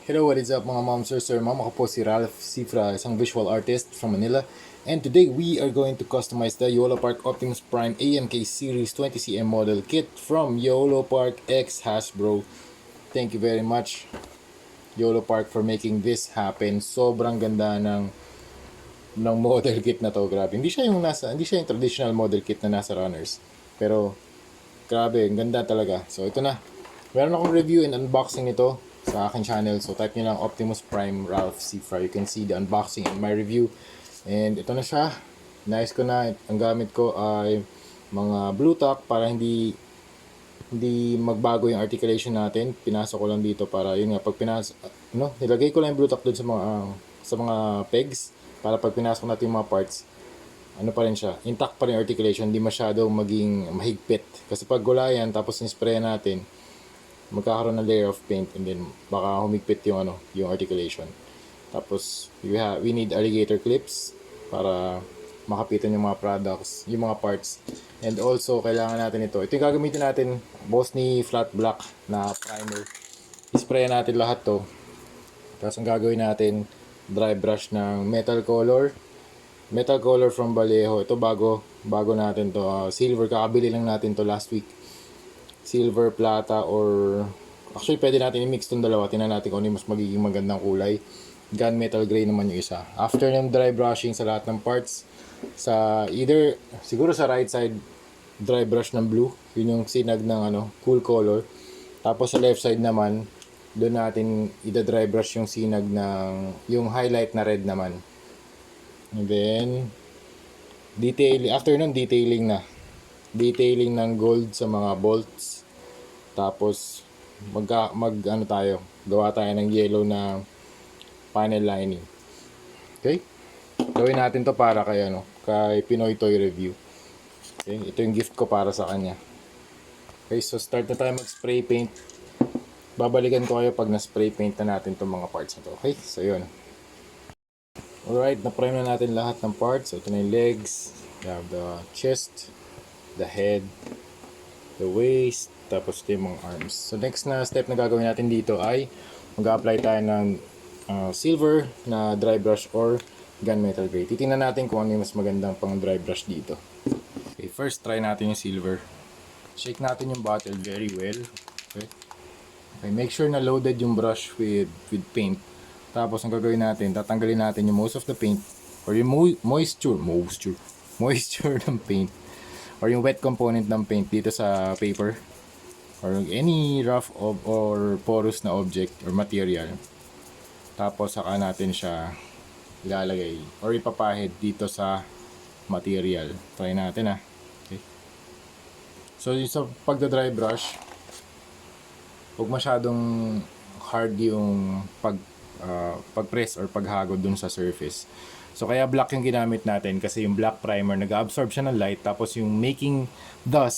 Hello, what is up mga moms or sir mom? Ako po si Ralph Cifra, isang visual artist from Manila. And today we are going to customize the YOLO Park Optimus Prime AMK Series 20cm model kit from YOLO Park X Hasbro. Thank you very much YOLO Park for making this happen. Sobrang ganda ng model kit na to, grabe. Hindi siya yung traditional model kit na nasa runners. Pero grabe, ang ganda talaga. So ito na. Meron akong review and unboxing nito sa aking channel. So type nyo lang Optimus Prime Ralph Cifra. You can see the unboxing and my review. And ito na siya. Nice ko na. Ang gamit ko ay mga blue tack para hindi magbago yung articulation natin. Pinasok ko lang dito para yun nga pag nilagay ko lang yung blue tack doon sa mga pegs para pag pinasok natin yung mga parts, ano pa rin siya, intact pa rin articulation, hindi masyadong maging mahigpit. Kasi pag gulayan tapos in-spray natin, magkakaroon ng layer of paint and then baka humigpit yung articulation. Tapos we need alligator clips para makapitan yung mga products, yung mga parts. And also kailangan natin ito. Ito yung gagamitin natin, boss ni Flat Black na primer. I-spray natin lahat to. Tapos ang gagawin natin, dry brush ng metal color from Vallejo. Ito bago natin to, silver, kakabili lang natin to last week. Silver, plata, or actually pwede natin i-mix tong dalawa. Tingnan natin kung ano mas magiging magandang kulay. Gunmetal gray naman yung isa. After ng dry brushing sa lahat ng parts, siguro sa right side, dry brush ng blue. Yun yung sinag ng cool color. Tapos sa left side naman, doon natin ida-dry brush yung sinag ng yung highlight na red naman. And then after nun detailing ng gold sa mga bolts. Tapos gawa tayo ng yellow na panel lining. Okay? Gawin natin to para kay Pinoy Toy Review. Okay? Ito yung gift ko para sa kanya. Okay, so start na tayo mag-spray paint. Babalikan ko kayo pag na-spray paint na natin itong mga parts na to. Okay, so yun. Alright, na-prime na natin lahat ng parts. So ito na yung legs, we have the chest, the head, the waist, tapos ito yung mga arms. So next na step na gagawin natin dito ay mag-apply tayo ng silver na dry brush or gunmetal gray. Titingnan natin kung ano yung mas magandang pang dry brush dito. Okay, first try natin yung silver. Shake natin yung bottle very well. Okay, make sure na loaded yung brush with paint. Tapos ang gagawin natin, tatanggalin natin yung most of the paint or yung moisture ng paint or yung wet component ng paint dito sa paper or any rough or porous na object or material. Tapos saka natin siya ilalagay or ipapahid dito sa material. Try natin Okay. So yung sa pagda-dry brush, huwag masyadong hard yung pag-press or paghagod dun sa surface. So kaya black yung ginamit natin kasi yung black primer nag-absorb siya ng light tapos yung making the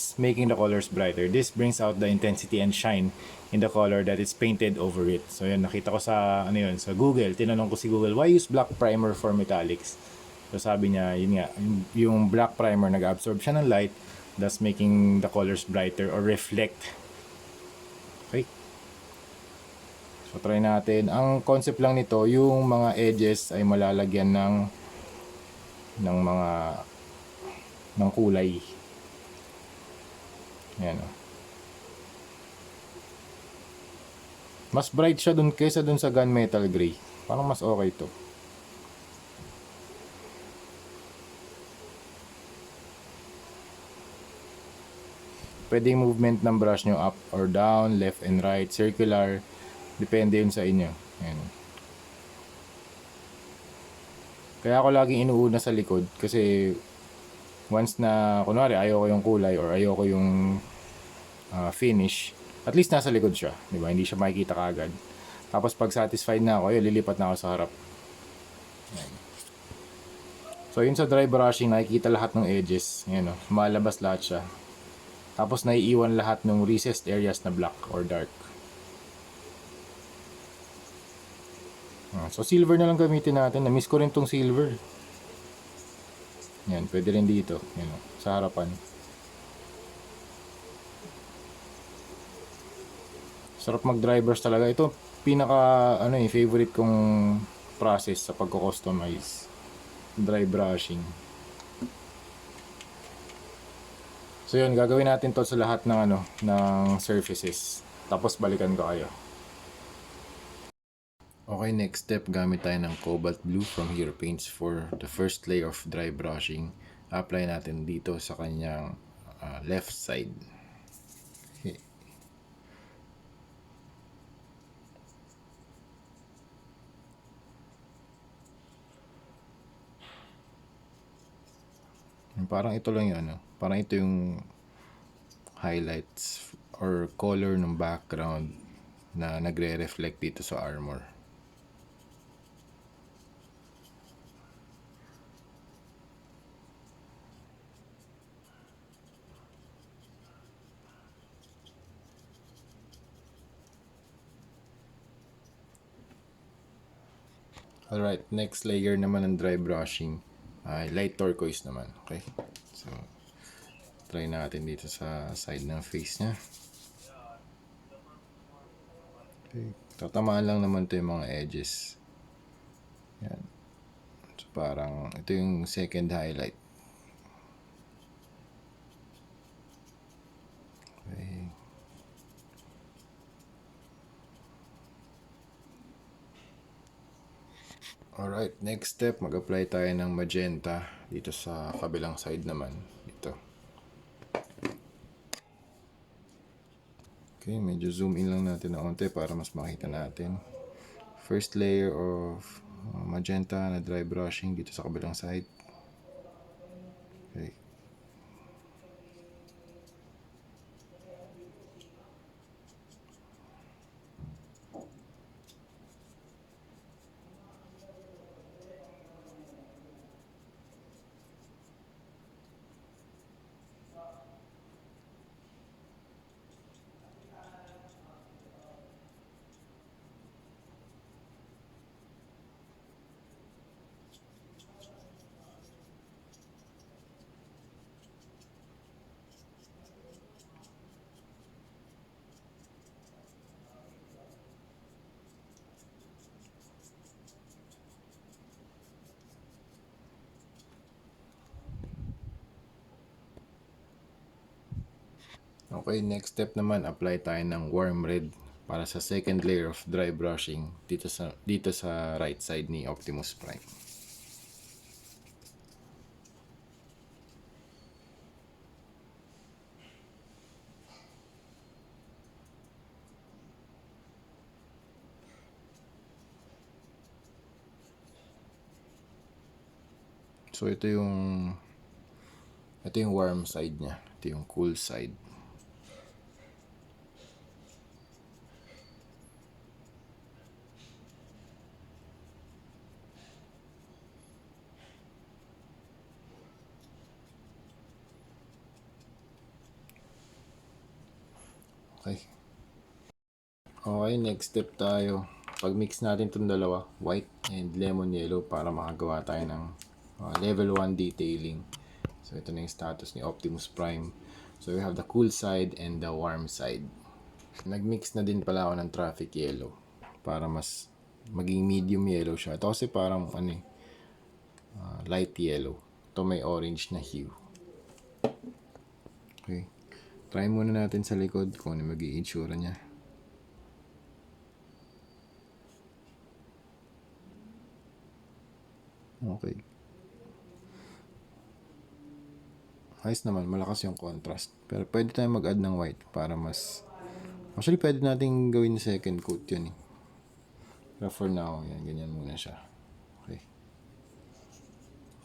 colors brighter. This brings out the intensity and shine in the color that is painted over it. So yun, nakita ko sa sa Google. Tinanong ko si Google, why use black primer for metallics? So sabi niya, yun nga, yung black primer nag-absorb siya ng light, thus making the colors brighter or reflect. Okay. So try natin. Ang concept lang nito, yung mga edges ay malalagyan ng kulay. Ayan. Mas bright siya kaysa dun sa gunmetal gray. Parang mas okay to. Pwede yung movement ng brush nyo up or down, left and right, circular. Depende yun sa inyo. Ayan. Kaya ako laging inuuna sa likod kasi once na kunwari ayoko yung kulay or ayoko yung finish, at least nasa likod siya, di ba? Hindi siya makikita kaagad. Tapos pag satisfied na ako, lilipat na ako sa harap. Ayan. So yun sa dry brushing, nakikita lahat ng edges. Ayan, malabas lahat siya. Tapos naiiwan lahat ng recessed areas na black or dark. So silver na lang gamitin natin. Na-miss ko rin tong silver. Yan, pwede rin dito. Yan, sa harapan. Sarap mag dry brush talaga. Ito, favorite kong process sa pagko-customize, dry brushing. So yun, gagawin natin to sa lahat ng surfaces. Tapos balikan ko kayo. Okay, next step, gamit tayo ng Cobalt Blue from Hero Paints for the first layer of dry brushing. Apply natin dito sa kanyang left side. Okay. Parang ito lang yun, parang ito yung highlights or color ng background na nagre-reflect dito sa armor. Alright, next layer naman ng dry brushing, light turquoise naman. Okay, so try natin dito sa side ng face niya. Okay, tatamaan lang naman to yung mga edges. Yan. So parang ito yung second highlight. Okay. Alright, next step, mag-apply tayo ng magenta dito sa kabilang side naman. Dito. Okay, medyo zoom in lang natin na onte para mas makita natin. First layer of magenta na dry brushing dito sa kabilang side. Okay. Okay, next step naman, apply tayo ng warm red para sa second layer of dry brushing dito sa right side ni Optimus Prime. So ito yung warm side niya, ito yung cool side. Okay. Okay, next step tayo. Pag-mix natin itong dalawa, white and lemon yellow, para makagawa tayo ng level 1 detailing. So ito na yung status ni Optimus Prime. So we have the cool side and the warm side. Nag-mix na din pala ako ng traffic yellow para mas maging medium yellow siya. Ito kasi parang light yellow. Ito may orange na hue. Okay. Try muna natin sa likod kung ano magiging itsura niya. Okay. Ayos naman, malakas yung contrast. Pero pwede tayong mag-add ng white para mas... Actually, pwede natin gawin second coat yun eh. Pero for now, yan, ganyan muna siya. Okay.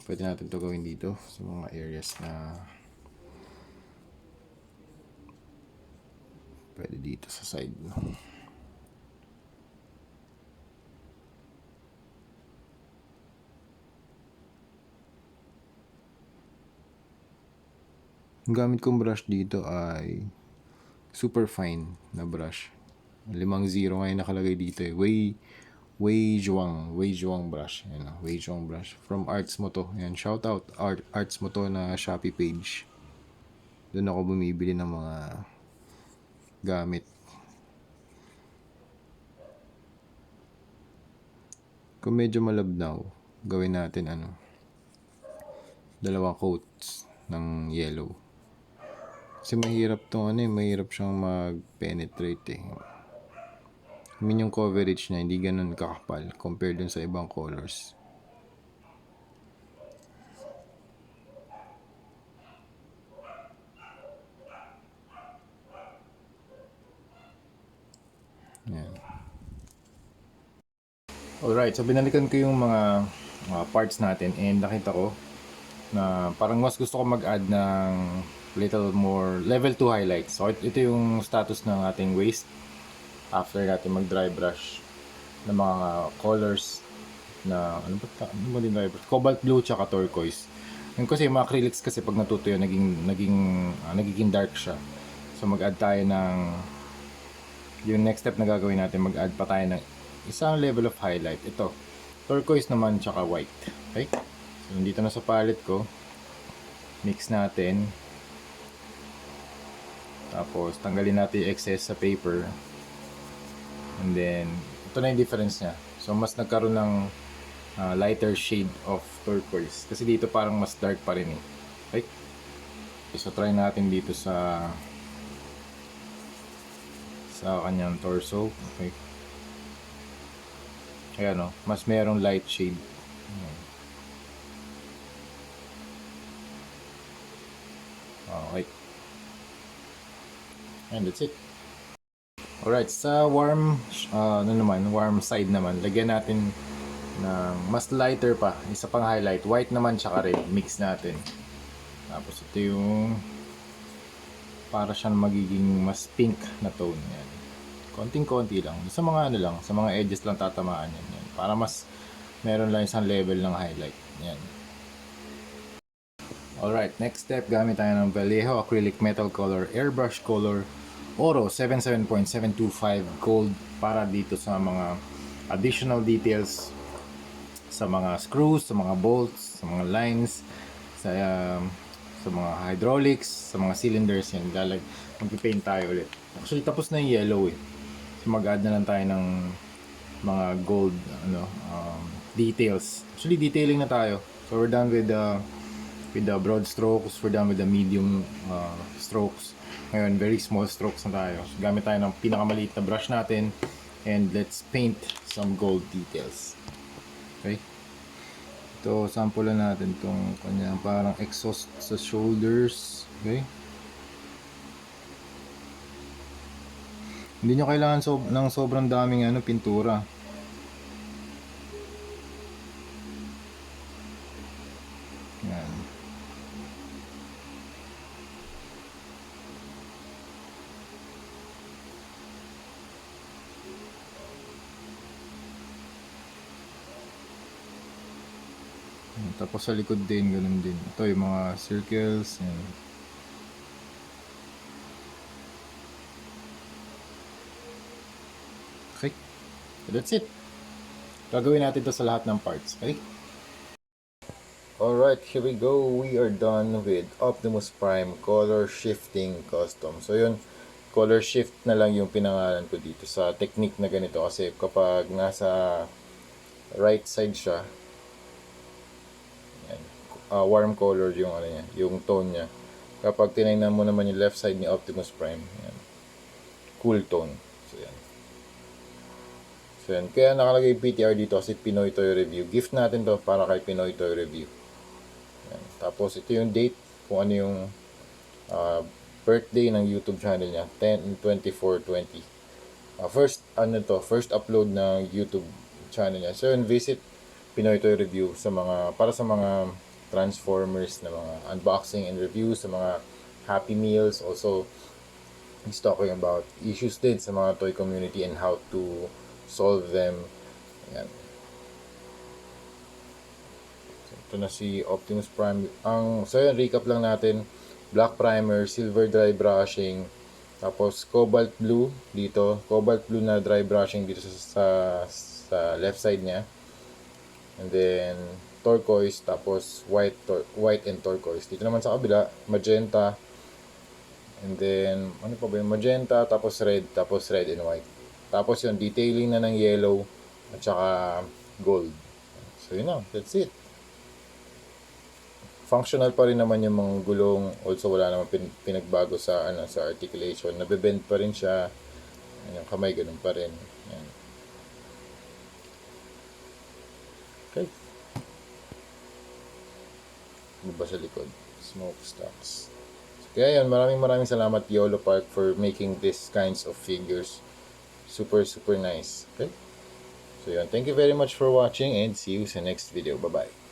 Pwede natin to gawin dito sa mga areas na... Pwede dito sa side. Ang gamit kong brush dito ay super fine na brush. 5-0 ngayon nakalagay dito eh. Wei Zhuang brush. Ayan, Wei Zhuang brush. From Arts mo to. Ayan, shout out Arts mo to na Shopee page. Doon ako bumibili ng mga gamit. Kung medyo malabnaw, gawin natin dalawang coats ng yellow. Kasi mahirap mahirap siyang mag-penetrate eh. Yung coverage niya, hindi ganun kakapal compared dun sa ibang colors. Yan. Alright, so binalikan ko yung mga parts natin and nakita ko na parang mas gusto ko mag-add ng little more level 2 highlights. So ito yung status ng ating waist after natin mag-dry brush ng mga colors na ano ba din dry brush? Cobalt blue tsaka turquoise. Yung kasi yung mga acrylics kasi pag natutuyo nagiging dark siya. So mag-add tayo ng yung next step na gagawin natin, mag-add pa tayo ng isang level of highlight. Ito, turquoise naman tsaka white. Okay? So, nandito na sa palette ko. Mix natin. Tapos, tanggalin natin yung excess sa paper. And then, ito na yung difference niya. So, mas nagkaroon ng lighter shade of turquoise. Kasi dito parang mas dark pa rin eh. Okay? So, try natin dito sa kanyang torso. Okay. Ayan o, mas merong light shade. Okay. And that's it. Alright, sa warm side naman, lagyan natin ng mas lighter pa, isa pang highlight, white naman tsaka red, mix natin. Tapos ito yung para siyang magiging mas pink na tone. Yan. Konting-konti lang. Sa mga sa mga edges lang tatamaan yan. Para mas meron lang isang level ng highlight. Yan. Alright, next step, gamit tayo ng Vallejo Acrylic Metal Color Airbrush Color Oro 77.725 Gold para dito sa mga additional details sa mga screws, sa mga bolts, sa mga lines, sa mga hydraulics, sa mga cylinders. Yan, magpipaint tayo ulit. Actually, tapos na yung yellow eh. So mag-add na lang tayo ng mga gold details. Actually, detailing na tayo. So we're done with the broad strokes, we're done with the medium strokes. Ngayon, very small strokes na tayo. So, gamit tayo ng pinakamaliit na brush natin and let's paint some gold details. Okay? Ito, sample natin itong kanyang parang exhaust sa shoulders. Okay? Hindi nyo kailangan ng sobrang daming pintura. Yan. Tapos sa likod din, ganun din. Ito yung mga circles. Yan. Okay. So that's it. Gagawin natin ito sa lahat ng parts. Okay? Alright, here we go. We are done with Optimus Prime Color Shifting Custom. So yun, color shift na lang yung pinangalan ko dito sa technique na ganito. Kasi kapag nasa right side siya, yan, warm color yung niya, yung tone niya. Kapag tinignan mo naman yung left side ni Optimus Prime, yan, cool tone. So yan. So yan. Kaya nakalagay PTR dito kasi Pinoy Toy Review. Gift natin to para kay Pinoy Toy Review. Yan. Tapos ito yung date kung ano yung birthday ng YouTube channel niya, 10/24/20. First upload ng YouTube channel niya. So yun, visit Pinoy Toy Review para sa mga Transformers na mga unboxing and reviews, sa mga Happy Meals. Also, he's talking about issues din sa mga toy community and how to solve them. Yan. So, ito na si Optimus Prime. So yun, recap lang natin. Black primer, silver dry brushing, tapos cobalt blue dito. Cobalt blue na dry brushing dito sa left side niya. And then turquoise, tapos white and turquoise. Dito naman sa kabila, magenta. And then, ano pa ba yung magenta, tapos red and white. Tapos yung detailing na ng yellow, at saka gold. So yun na, that's it. Functional pa rin naman yung mga gulong. Also wala naman pinagbago sa sa articulation. Nabe-bend pa rin siya. Yung kamay ganun pa rin. Yan. Okay. Iba sa likod. Smokestocks. Kaya yun, maraming salamat YOLO Park for making these kinds of figures. Super nice. Okay? So yun, thank you very much for watching and see you sa next video. Bye-bye.